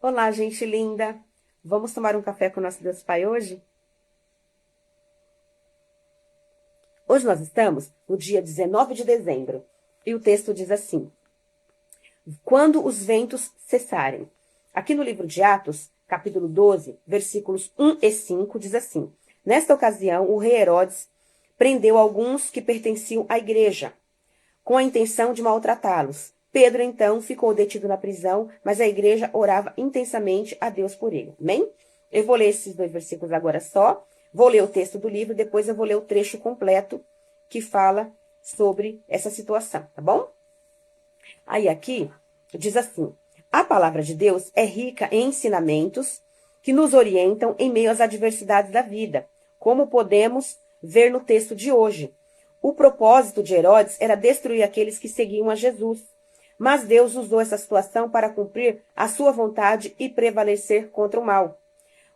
Olá, gente linda! Vamos tomar um café com o nosso Deus Pai hoje? Hoje nós estamos no dia 19 de dezembro e o texto diz assim: Quando os ventos cessarem. Aqui no livro de Atos, capítulo 12, versículos 1 e 5, diz assim: Nesta ocasião, o rei Herodes prendeu alguns que pertenciam à igreja, com a intenção de maltratá-los. Pedro, então, ficou detido na prisão, mas a igreja orava intensamente a Deus por ele. Amém? Eu vou ler esses dois versículos agora só. Vou ler o texto do livro, depois eu vou ler o trecho completo que fala sobre essa situação, tá bom? Aí aqui diz assim: a palavra de Deus é rica em ensinamentos que nos orientam em meio às adversidades da vida, como podemos ver no texto de hoje. O propósito de Herodes era destruir aqueles que seguiam a Jesus. Mas Deus usou essa situação para cumprir a sua vontade e prevalecer contra o mal.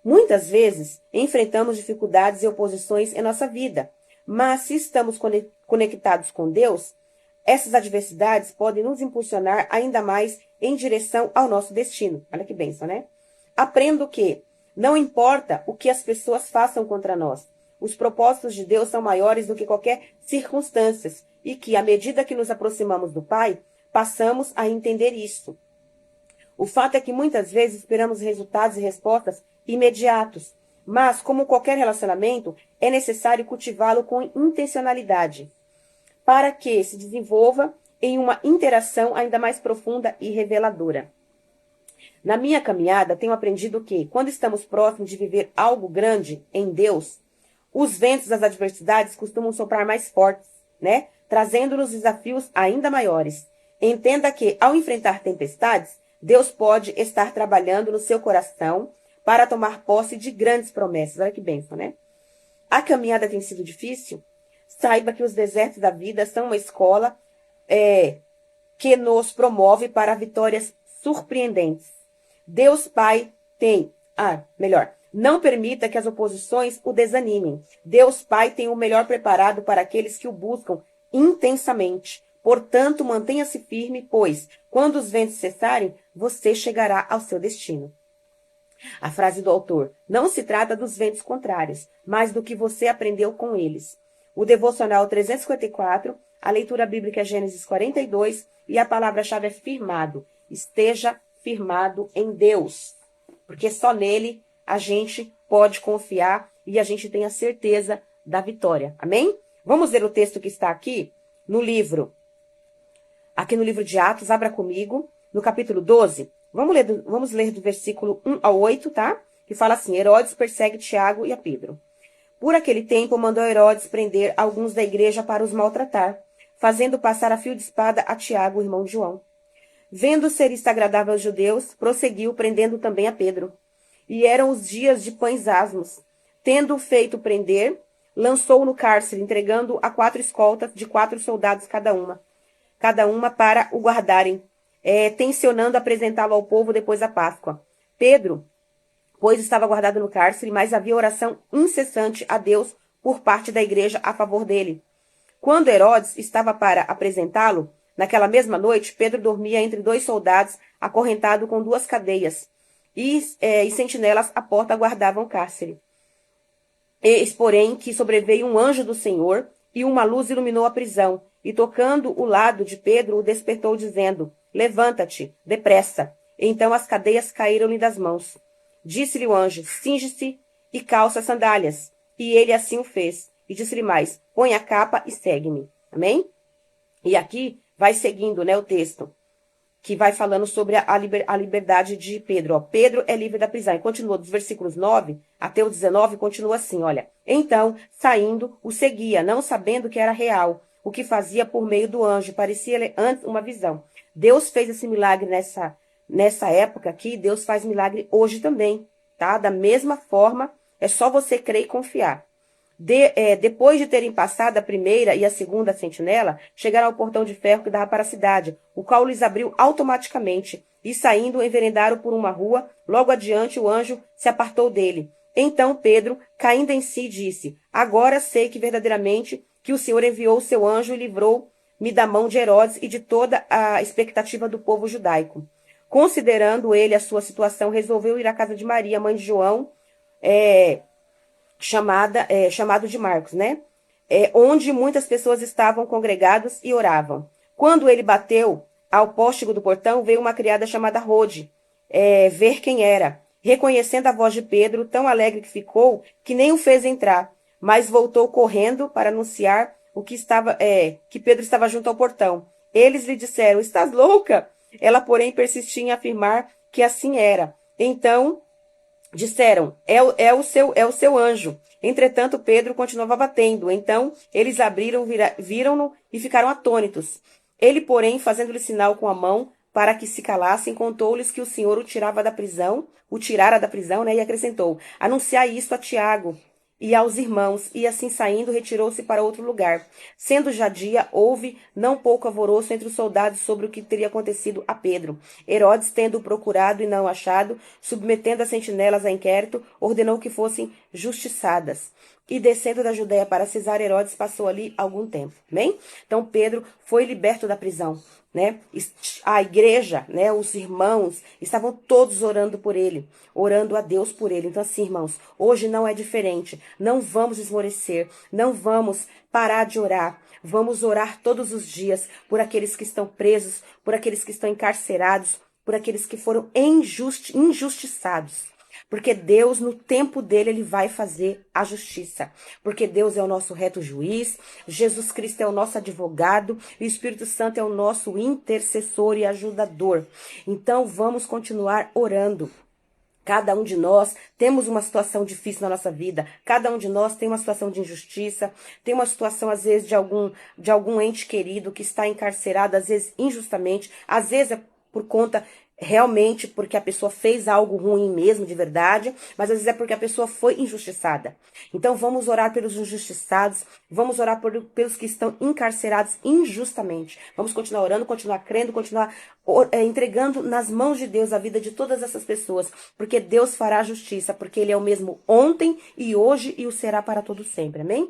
Muitas vezes enfrentamos dificuldades e oposições em nossa vida, mas se estamos conectados com Deus, essas adversidades podem nos impulsionar ainda mais em direção ao nosso destino. Olha que bênção, né? Aprendo que não importa o que as pessoas façam contra nós, os propósitos de Deus são maiores do que qualquer circunstância e que, à medida que nos aproximamos do Pai, passamos a entender isso. O fato é que muitas vezes esperamos resultados e respostas imediatos, mas, como qualquer relacionamento, é necessário cultivá-lo com intencionalidade, para que se desenvolva em uma interação ainda mais profunda e reveladora. Na minha caminhada, tenho aprendido que, quando estamos próximos de viver algo grande em Deus, os ventos das adversidades costumam soprar mais fortes, né? Trazendo-nos desafios ainda maiores. Entenda que, ao enfrentar tempestades, Deus pode estar trabalhando no seu coração para tomar posse de grandes promessas. Olha que bênção, né? A caminhada tem sido difícil? Saiba que os desertos da vida são uma escola que nos promove para vitórias surpreendentes. Deus Pai não permita que as oposições o desanimem. Deus Pai tem o melhor preparado para aqueles que o buscam intensamente. Portanto, mantenha-se firme, pois, quando os ventos cessarem, você chegará ao seu destino. A frase do autor: não se trata dos ventos contrários, mas do que você aprendeu com eles. O devocional 354, a leitura bíblica é Gênesis 42 e a palavra-chave é firmado. Esteja firmado em Deus, porque só nele a gente pode confiar e a gente tem a certeza da vitória. Amém? Vamos ler o texto que está aqui no livro de Atos. Abra comigo, no capítulo 12. Vamos ler do versículo 1 ao 8, tá? Que fala assim: Herodes persegue Tiago e a Pedro. Por aquele tempo, mandou Herodes prender alguns da igreja para os maltratar, fazendo passar a fio de espada a Tiago, o irmão de João. Vendo ser isto agradável aos judeus, prosseguiu, prendendo também a Pedro. E eram os dias de pães asmos. Tendo-o feito prender, lançou-o no cárcere, entregando-o a 4 escoltas de 4 soldados cada uma para o guardarem, tencionando apresentá-lo ao povo depois da Páscoa. Pedro, pois estava guardado no cárcere, mas havia oração incessante a Deus por parte da igreja a favor dele. Quando Herodes estava para apresentá-lo, naquela mesma noite, Pedro dormia entre 2 soldados, acorrentado com 2 cadeias, e sentinelas à porta guardavam o cárcere. Eis, porém, que sobreveio um anjo do Senhor, e uma luz iluminou a prisão, e tocando o lado de Pedro, o despertou, dizendo: levanta-te, depressa. Então as cadeias caíram-lhe das mãos. Disse-lhe o anjo: cinge-se e calça as sandálias. E ele assim o fez. E disse-lhe mais: põe a capa e segue-me. Amém? E aqui vai seguindo, né, o texto, que vai falando sobre a liberdade de Pedro. Ó, Pedro é livre da prisão. E continua dos versículos 9 até o 19, continua assim, olha. Então, saindo, o seguia, não sabendo que era real. O que fazia por meio do anjo, parecia-lhe antes uma visão. Deus fez esse milagre nessa época aqui, Deus faz milagre hoje também, tá? Da mesma forma, é só você crer e confiar. Depois de terem passado a primeira e a segunda sentinela, chegaram ao portão de ferro que dava para a cidade, o qual lhes abriu automaticamente, e saindo, enveredaram por uma rua. Logo adiante, o anjo se apartou dele. Então Pedro, caindo em si, disse: agora sei que verdadeiramente que o Senhor enviou o seu anjo e livrou-me da mão de Herodes e de toda a expectativa do povo judaico. considerando ele a sua situação, resolveu ir à casa de Maria, mãe de João, chamado de Marcos, né? Onde muitas pessoas estavam congregadas e oravam. Quando ele bateu ao póstigo do portão, veio uma criada chamada Rode, ver quem era. Reconhecendo a voz de Pedro, tão alegre que ficou, que nem o fez entrar, mas voltou correndo para anunciar que Pedro estava junto ao portão. Eles lhe disseram: estás louca? Ela, porém, persistia em afirmar que assim era. Então disseram: é o seu anjo. Entretanto, Pedro continuava batendo. Então, eles abriram, viram-no e ficaram atônitos. Ele, porém, fazendo-lhe sinal com a mão para que se calassem, contou-lhes que o Senhor o tirara da prisão, né, e acrescentou: anunciai isto a Tiago e aos irmãos, e assim saindo, retirou-se para outro lugar. Sendo já dia, houve não pouco alvoroço entre os soldados sobre o que teria acontecido a Pedro. Herodes, tendo-o procurado e não achado, submetendo as sentinelas a inquérito, ordenou que fossem justiçadas. E descendo da Judéia para Cesar, Herodes passou ali algum tempo. Bem? Então Pedro foi liberto da prisão, né? A igreja, né, os irmãos estavam todos orando por ele, orando a Deus por ele. Então assim, irmãos, hoje não é diferente. Não vamos esmorecer, não vamos parar de orar. Vamos orar todos os dias por aqueles que estão presos, por aqueles que estão encarcerados, por aqueles que foram injustiçados. Porque Deus, no tempo dele, ele vai fazer a justiça. Porque Deus é o nosso reto juiz, Jesus Cristo é o nosso advogado, e o Espírito Santo é o nosso intercessor e ajudador. Então, vamos continuar orando. Cada um de nós temos uma situação difícil na nossa vida. Cada um de nós tem uma situação de injustiça, tem uma situação, às vezes, de algum ente querido que está encarcerado, às vezes injustamente, às vezes é por conta realmente porque a pessoa fez algo ruim mesmo, de verdade, mas às vezes é porque a pessoa foi injustiçada. Então vamos orar pelos injustiçados, vamos orar pelos que estão encarcerados injustamente. Vamos continuar orando, continuar crendo, continuar entregando nas mãos de Deus a vida de todas essas pessoas, porque Deus fará justiça, porque Ele é o mesmo ontem e hoje e o será para todo sempre, amém?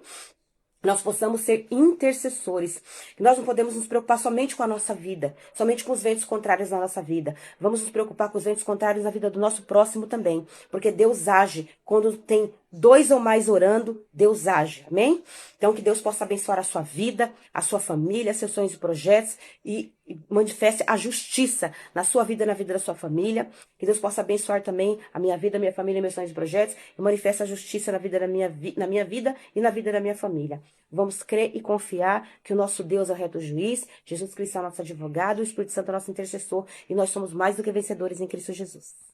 Nós possamos ser intercessores. Nós não podemos nos preocupar somente com a nossa vida, somente com os ventos contrários na nossa vida. Vamos nos preocupar com os ventos contrários na vida do nosso próximo também, porque Deus age. Quando tem dois ou mais orando, Deus age, amém? Então que Deus possa abençoar a sua vida, a sua família, seus sonhos e projetos e manifeste a justiça na sua vida e na vida da sua família. Que Deus possa abençoar também a minha vida, a minha família, meus sonhos e projetos e manifeste a justiça na vida na minha vida e na vida da minha família. Vamos crer e confiar que o nosso Deus é o reto juiz, Jesus Cristo é o nosso advogado, o Espírito Santo é o nosso intercessor e nós somos mais do que vencedores em Cristo Jesus.